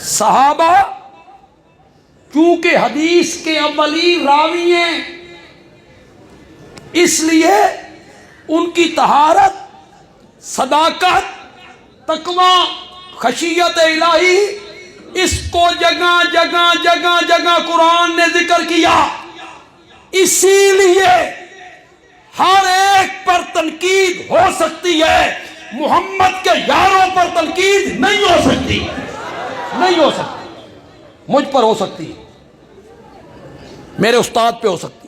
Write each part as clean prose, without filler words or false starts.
صحابہ چونکہ حدیث کے اولی راوی ہیں، اس لیے ان کی طہارت، صداقت، تقوی، خشیت الہی، اس کو جگہ جگہ جگہ جگہ قرآن نے ذکر کیا۔ اسی لیے ہر ایک پر تنقید ہو سکتی ہے، محمد کے یاروں پر تنقید نہیں ہو سکتی، نہیں ہو سکتی۔ مجھ پر ہو سکتی، میرے استاد پہ ہو سکتی،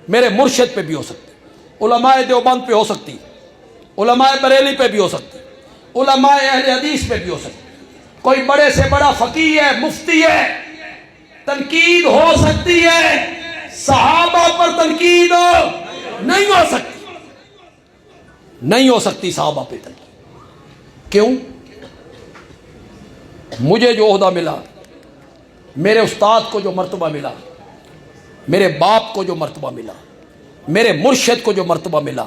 میرے مرشد پہ بھی ہو سکتی، علماء دیوبند پہ ہو سکتی، علماء بریلی پہ بھی ہو سکتی، علماء اہل حدیث پہ بھی ہو سکتی، کوئی بڑے سے بڑا فقیہ ہے، مفتی ہے، تنقید ہو سکتی ہے، صحابہ پر تنقید نہیں ہو سکتی، نہیں ہو سکتی صحابہ پہ تنقید۔ کیوں؟ مجھے جو عہدہ ملا، میرے استاد کو جو مرتبہ ملا، میرے باپ کو جو مرتبہ ملا، میرے مرشد کو جو مرتبہ ملا،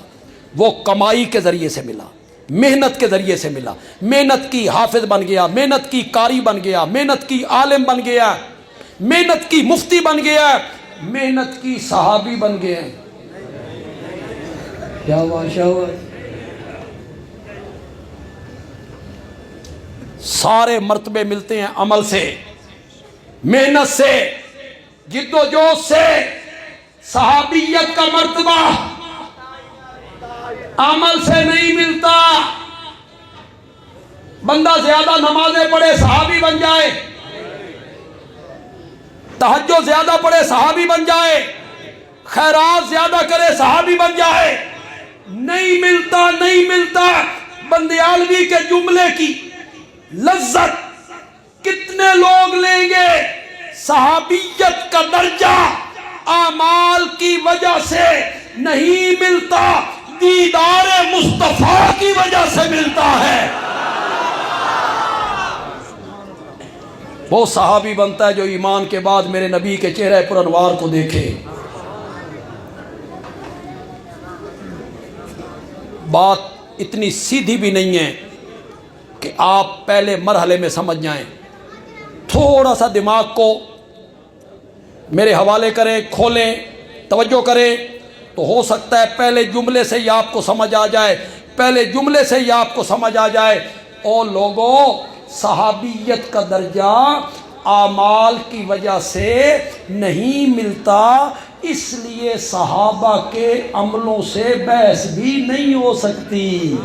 وہ کمائی کے ذریعے سے ملا، محنت کے ذریعے سے ملا۔ محنت کی حافظ بن گیا، محنت کی قاری بن گیا، محنت کی عالم بن گیا، محنت کی مفتی بن گیا، محنت کی صحابی بن گیا۔ کیا بات! سارے مرتبے ملتے ہیں عمل سے، محنت سے، جد و جہد سے۔ صحابیت کا مرتبہ عمل سے نہیں ملتا۔ بندہ زیادہ نمازیں پڑھے صحابی بن جائے، تہجد زیادہ پڑھے صحابی بن جائے، خیرات زیادہ کرے صحابی بن جائے، نہیں ملتا، نہیں ملتا۔ بندیالوی کے جملے کی لذت کتنے لوگ لیں گے؟ صحابیت کا درجہ اعمال کی وجہ سے نہیں ملتا، دیدار مصطفیٰ کی وجہ سے ملتا ہے۔ وہ صحابی بنتا ہے جو ایمان کے بعد میرے نبی کے چہرے پر انوار کو دیکھے۔ بات اتنی سیدھی بھی نہیں ہے کہ آپ پہلے مرحلے میں سمجھ جائیں، تھوڑا سا دماغ کو میرے حوالے کریں، کھولیں، توجہ کریں، تو ہو سکتا ہے پہلے جملے سے ہی آپ کو سمجھ آ جائے، پہلے جملے سے ہی آپ کو سمجھ آ جائے۔ او لوگوں، صحابیت کا درجہ اعمال کی وجہ سے نہیں ملتا، اس لیے صحابہ کے عملوں سے بحث بھی نہیں ہو سکتی۔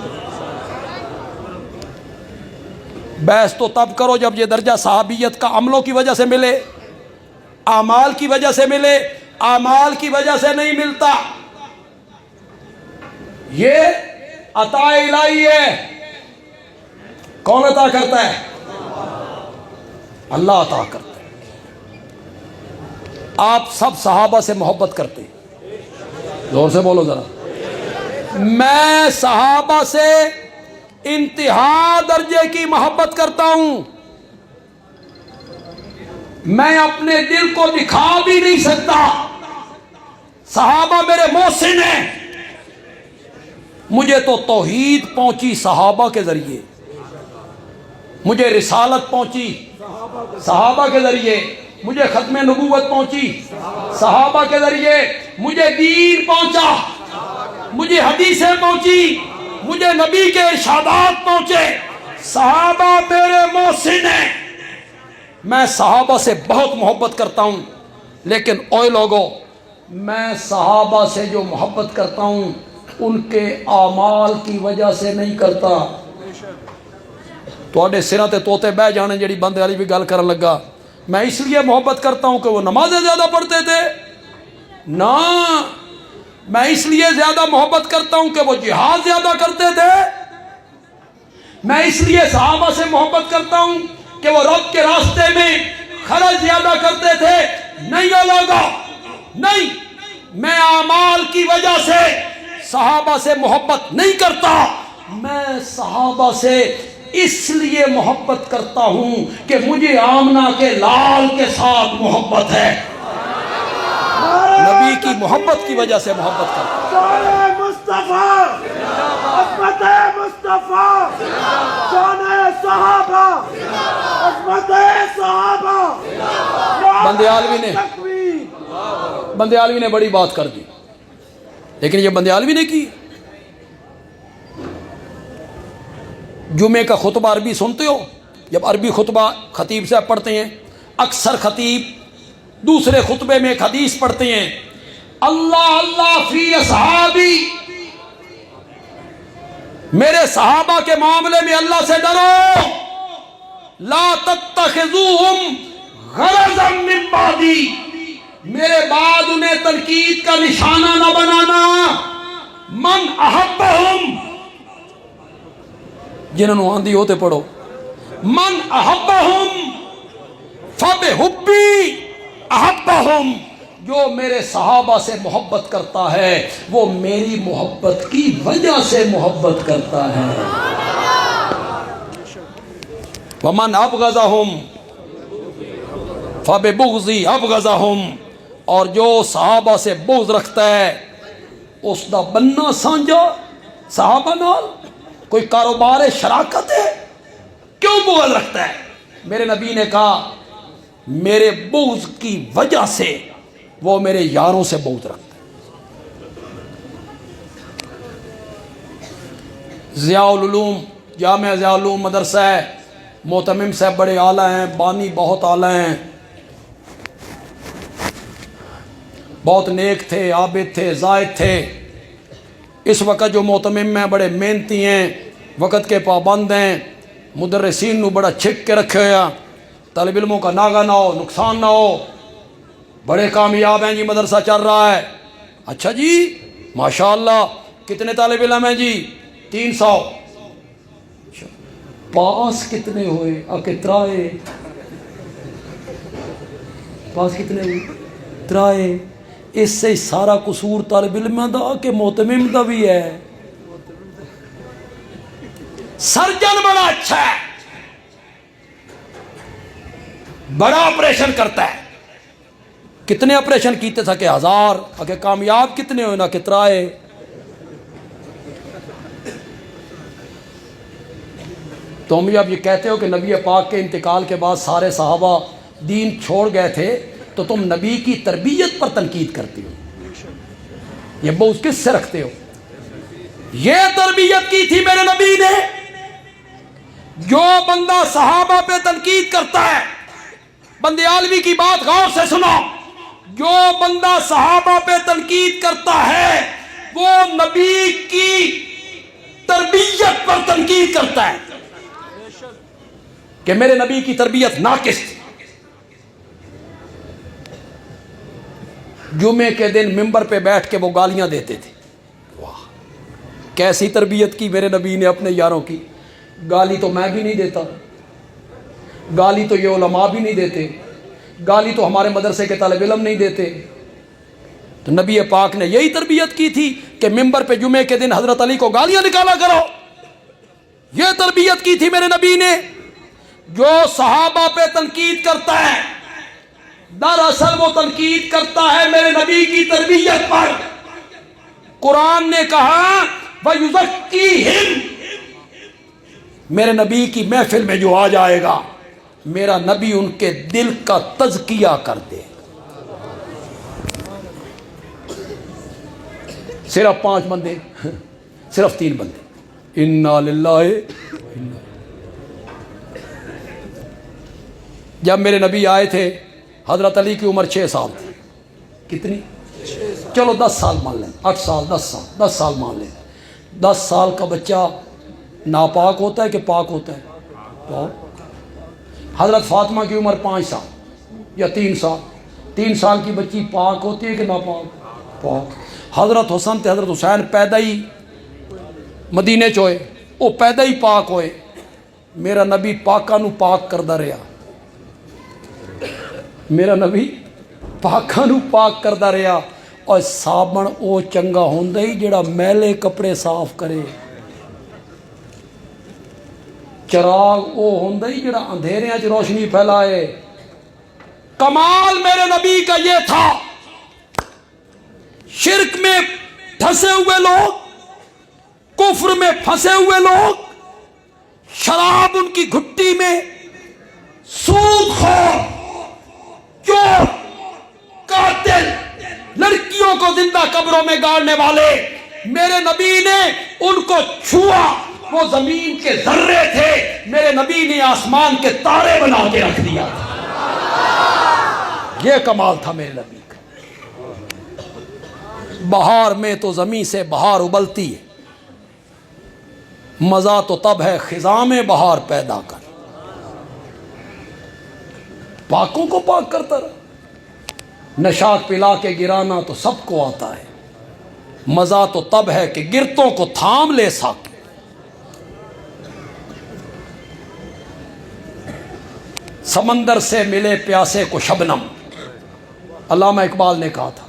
بحث تو تب کرو جب یہ درجہ صحابیت کا عملوں کی وجہ سے ملے، اعمال کی وجہ سے ملے۔ اعمال کی وجہ سے نہیں ملتا۔ یہ عطا الہی ہے۔ کون عطا کرتا ہے؟ اللہ عطا کرتا ہے۔ آپ سب صحابہ سے محبت کرتے ہیں، زور سے بولو ذرا۔ میں صحابہ سے انتہا درجے کی محبت کرتا ہوں۔ میں اپنے دل کو دکھا بھی نہیں سکتا۔ صحابہ میرے محسن ہیں۔ مجھے تو توحید پہنچی صحابہ کے ذریعے، مجھے رسالت پہنچی صحابہ کے ذریعے، مجھے ختم نبوت پہنچی صحابہ کے ذریعے، مجھے دین پہنچا، مجھے حدیثیں پہنچی، مجھے نبی کے ارشادات پہنچے۔ صحابہ میرے محسن ہیں۔ میں صحابہ سے بہت محبت کرتا ہوں، لیکن اوے لوگوں، میں صحابہ سے جو محبت کرتا ہوں ان کے اعمال کی وجہ سے نہیں کرتا۔ تواڈے سراں تے طوطے بہ جانے جڑی بندے والی بھی گل کرن لگا۔ میں اس لیے محبت کرتا ہوں کہ وہ نمازیں زیادہ پڑھتے تھے؟ نہ، میں اس لیے زیادہ محبت کرتا ہوں کہ وہ جہاد زیادہ کرتے تھے؟ میں اس لیے صحابہ سے محبت کرتا ہوں کہ وہ رب کے راستے میں خرچ زیادہ کرتے تھے؟ نہیں لوگا، نہیں۔ میں اعمال کی وجہ سے صحابہ سے محبت نہیں کرتا، میں صحابہ سے اس لیے محبت کرتا ہوں کہ مجھے آمنہ کے لال کے ساتھ محبت ہے، نبی کی محبت کی وجہ سے محبت کرتا ہوں۔ مصطفیٰ، عظمت مصطفیٰ، شان صحابہ، عظمت بندیالوی نے بڑی بات کر دی، لیکن یہ بندیالوی نے کی۔ جمعے کا خطبہ عربی سنتے ہو؟ جب عربی خطبہ خطیب صاحب پڑھتے ہیں، اکثر خطیب دوسرے خطبے میں ایک حدیث پڑھتے ہیں، اللہ اللہ فی اصحابی، میرے صحابہ کے معاملے میں اللہ سے ڈرو، لا تتخذوہم غرضا من بعدی، میرے بعد انہیں تنقید کا نشانہ نہ بنانا، من احبہم، جنہوں نے آندھی ہوتے پڑھو، من احبہم فبحبی احبہم، جو میرے صحابہ سے محبت کرتا ہے وہ میری محبت کی وجہ سے محبت کرتا ہے، ومن ابغضہم فببغضی ابغضہم، اور جو صحابہ سے بغض رکھتا ہے اس دا بننا سانجا صحابہ نال کوئی کاروبار شراکت ہے، کیوں بغض رکھتا ہے؟ میرے نبی نے کہا میرے بغض کی وجہ سے وہ میرے یاروں سے بغض رکھتا ہے۔ ضیاء العلوم، جامعہ ضیاء العلوم مدرسہ ہے، معتمم صاحب بڑے اعلیٰ ہیں، بانی بہت اعلیٰ ہیں، بہت نیک تھے، عابد تھے، زاہد تھے۔ اس وقت جو معتمم ہیں بڑے محنتی ہیں، وقت کے پابند ہیں، مدرسین نو بڑا چھک کے رکھے ہویا، طالب علموں کا ناغہ نہ ہو، نقصان نہ ہو، بڑے کامیاب ہیں جی، مدرسہ چل رہا ہے۔ اچھا جی ماشاءاللہ، کتنے طالب علم ہیں جی؟ 300۔ پاس کتنے ہوئے؟ ترائے پاس کتنے ہوئے؟ ترائے۔ اس سے سارا قصور طالب علم دا کہ معتمم دا بھی ہے۔ سرجن بڑا اچھا ہے، بڑا آپریشن کرتا ہے، کتنے آپریشن کیتے تھا کہ 1000، اگر کامیاب کتنے ہوئے؟ نہ کترائے۔ تم بھی اب یہ کہتے ہو کہ نبی پاک کے انتقال کے بعد سارے صحابہ دین چھوڑ گئے تھے، تو تم نبی کی تربیت پر تنقید کرتی ہو، یہ بغض کس سے رکھتے ہو؟ یہ تربیت کی تھی میرے نبی نے۔ جو بندہ صحابہ پہ تنقید کرتا ہے، بندیالوی کی بات غور سے سنو، جو بندہ صحابہ پہ تنقید کرتا ہے وہ نبی کی تربیت پر تنقید کرتا ہے کہ میرے نبی کی تربیت ناقص تھی۔ جمعے کے دن ممبر پہ بیٹھ کے وہ گالیاں دیتے تھے۔ واہ، کیسی تربیت کی میرے نبی نے اپنے یاروں کی۔ گالی تو میں بھی نہیں دیتا، گالی تو یہ علماء بھی نہیں دیتے، گالی تو ہمارے مدرسے کے طالب علم نہیں دیتے۔ تو نبی پاک نے یہی تربیت کی تھی کہ ممبر پہ جمعے کے دن حضرت علی کو گالیاں نکالا کرو، یہ تربیت کی تھی میرے نبی نے۔ جو صحابہ پہ تنقید کرتا ہے دراصل وہ تنقید کرتا ہے میرے نبی کی تربیت پر۔ قرآن نے کہا وَيُزَكِّيهِمْ، میرے نبی کی محفل میں جو آ جائے گا میرا نبی ان کے دل کا تزکیہ کر دے۔ صرف 5 بندے، صرف 3 بندے، اِنَّا لِلَّهِ۔ جب میرے نبی آئے تھے حضرت علی کی عمر 6 سال تھی۔ کتنی؟ چلو 10 سال مان لیں، 8 سال، 10 سال مان لیں۔ 10 سال کا بچہ ناپاک ہوتا ہے کہ پاک ہوتا ہے؟ پاک۔ حضرت فاطمہ کی عمر 5 سال یا 3 سال، 3 سال کی بچی پاک ہوتی ہے کہ ناپاک؟ پاک۔ حضرت حسن تے حضرت حسین پیدا ہی مدینے چوئے، وہ پیدا ہی پاک ہوئے۔ میرا نبی پاکاں نو پاک کردہ رہا، میرا نبی پاکاں نو پاک کردہ رہا۔ اور صابن او چنگا ہوندا ہی جڑا میلے کپڑے صاف کرے، چراغ او ہوندا ہی جڑا اندھیریاں چ روشنی پھیلائے۔ کمال میرے نبی کا یہ تھا، شرک میں پھنسے ہوئے لوگ، کفر میں پھنسے ہوئے لوگ، شراب ان کی گھٹی میں، سود خور زندہ قبروں میں گاڑنے والے، میرے نبی نے ان کو چھوا، وہ زمین کے ذرے تھے، میرے نبی نے آسمان کے تارے بنا کے رکھ دیا تھا۔ یہ کمال تھا میرے نبی کا۔ بہار میں تو زمین سے بہار ابلتی ہے، مزہ تو تب ہے خزاں میں بہار پیدا کر۔ پاکوں کو پاک کرتا رہا، نشاط پلا کے گرانا تو سب کو آتا ہے، مزہ تو تب ہے کہ گرتوں کو تھام لے ساکے۔ سمندر سے ملے پیاسے کو شبنم، علامہ اقبال نے کہا تھا،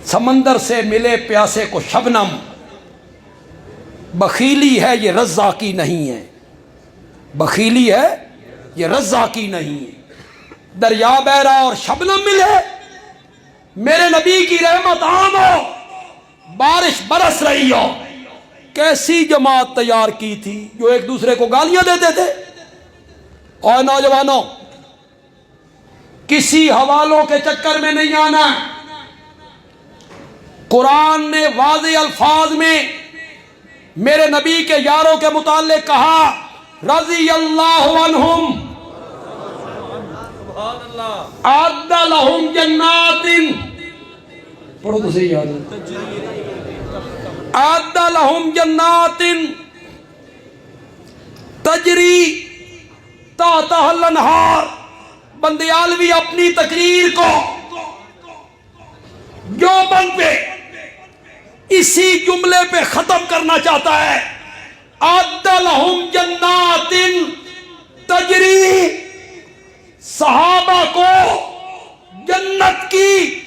سمندر سے ملے پیاسے کو شبنم، بخیلی ہے یہ رزاقی نہیں ہے، بخیلی ہے یہ رزاقی نہیں ہے۔ دریا بہ رہا اور شبنم ملے، میرے نبی کی رحمت عام ہو، بارش برس رہی ہو، کیسی جماعت تیار کی تھی جو ایک دوسرے کو گالیاں دیتے تھے۔ اور نوجوانوں، کسی حوالوں کے چکر میں نہیں آنا، قرآن نے واضح الفاظ میں میرے نبی کے یاروں کے متعلق کہا، رضی اللہ عنہم اعد لہم جنات، پڑھو تو صحیح یاد ہے، اعد لہم جنات تجری تحتہا الانہار۔ بندیالوی اپنی تقریر کو جو بند پہ اسی جملے پہ ختم کرنا چاہتا ہے، اعد لہم جنات تجری، صحابہ کو جنت کی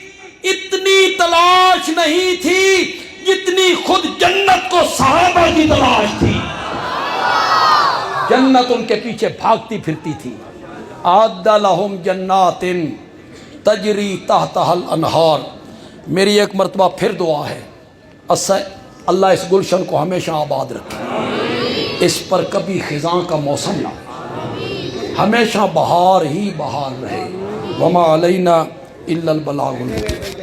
اتنی تلاش نہیں تھی جتنی خود جنت کو صحابہ کی تلاش تھی، جنت ان کے پیچھے بھاگتی پھرتی تھی۔ اعد لہم جنات تجری تحتہا الانہار۔ میری ایک مرتبہ پھر دعا ہے، اللہ اس گلشن کو ہمیشہ آباد رکھے، اس پر کبھی خزاں کا موسم نہ، ہمیشہ بہار ہی بہار رہے۔ وما علینا الا البلاغ المبین۔